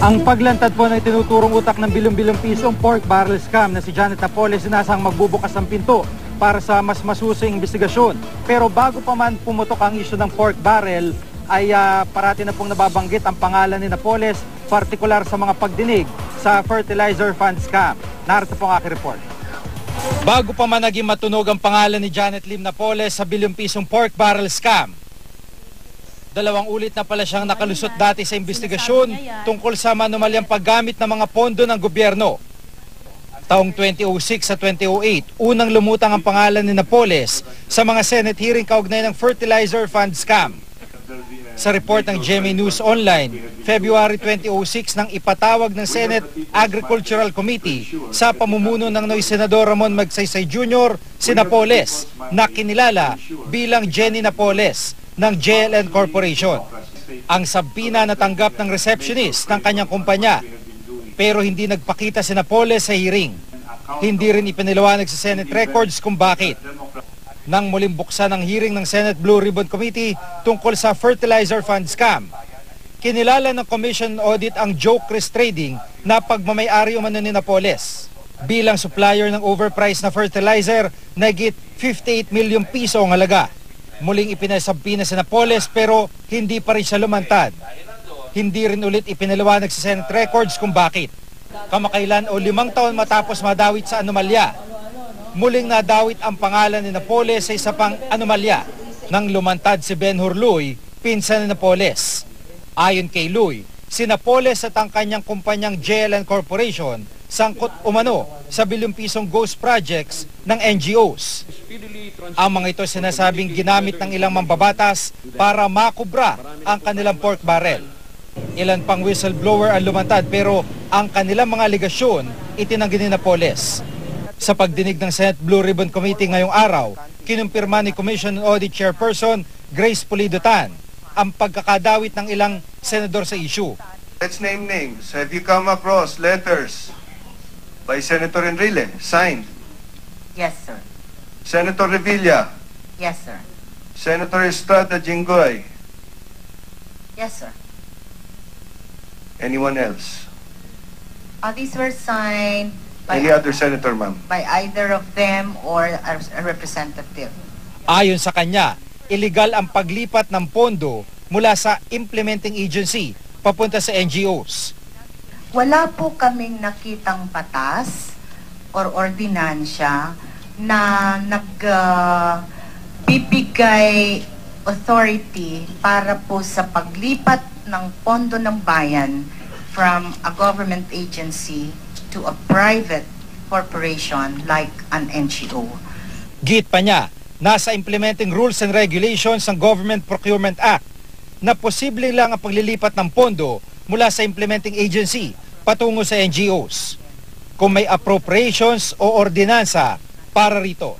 Ang paglantad po ng tinuturong utak ng bilyong-bilyong pisong pork barrel scam na si Janet Napoles sinasang magbubukas ng pinto para sa mas masusing investigasyon. Pero bago pa man pumutok ang isyu ng pork barrel, ay parati na pong nababanggit ang pangalan ni Napoles, partikular sa mga pagdinig sa fertilizer fund scam. Narito po ang aking report. Bago pa man naging matunog ang pangalan ni Janet Lim Napoles sa bilyong pisong pork barrel scam, 2 ulit na pala siyang nakalusot dati sa investigasyon tungkol sa manumalyang paggamit ng mga pondo ng gobyerno. Taong 2006 sa 2008, unang lumutang ang pangalan ni Napoles sa mga Senate hearing kaugnay ng fertilizer fund scam. Sa report ng GMA News Online, February 2006 nang ipatawag ng Senate Agricultural Committee sa pamumuno ng noy Senador Ramon Magsaysay Jr. si Napoles na kinilala bilang Jenny Napoles ng JLN Corporation. Ang sabina natanggap ng receptionist ng kanyang kumpanya, pero hindi nagpakita si Napoles sa hearing. Hindi rin ipiniliwanag sa Senate records kung bakit. Nang muling buksan ang hearing ng Senate Blue Ribbon Committee tungkol sa fertilizer fund scam, kinilala ng Commission Audit ang Joe Chris Trading na pagmamay-ari umano ni Napoles. Bilang supplier ng overpriced na fertilizer na higit 58 milyong piso ang halaga. Muling ipinasabina si Napoles pero hindi pa rin siya lumantad. Hindi rin ulit ipinaliwanag sa Senate records kung bakit. Kamakailan o 5 taon matapos madawit sa anomalya, muling nadawit ang pangalan ni Napoles sa isa pang anomalya nang lumantad si Ben Hurluy, pinsan ni Napoles. Ayon kay Luy, si Napoles at ang kanyang kumpanyang JLN Corporation sangkot umano sa bilyong pisong ghost projects ng NGOs. Ang mga ito sinasabing ginamit ng ilang mambabatas para makubra ang kanilang pork barrel. Ilan pang whistleblower ang lumantad pero ang kanilang mga aligasyon itinanggi ni Napoles. Sa pagdinig ng Senate Blue Ribbon Committee ngayong araw, kinumpirma ni Commission on Audit Chairperson Grace Pulido-Tan ang pagkakadawit ng ilang senador sa issue. Let's name names. Have you come across letters by Senator Enrile, signed? Yes, sir. Senator Revilla? Yes, sir. Senator Estrada Jinggoy? Yes, sir. Anyone else? These were signed by, Any other senator, ma'am? by either of them or a representative. Ayon sa kanya, illegal ang paglipat ng pondo mula sa implementing agency papunta sa NGOs. Wala po kaming nakitang batas or ordinansya na nagbibigay authority para po sa paglipat ng pondo ng bayan from a government agency to a private corporation like an NGO. Git pa niya, nasa implementing rules and regulations ng Government Procurement Act na posible lang ang paglilipat ng pondo mula sa implementing agency patungo sa NGOs kung may appropriations o ordinansa para rito.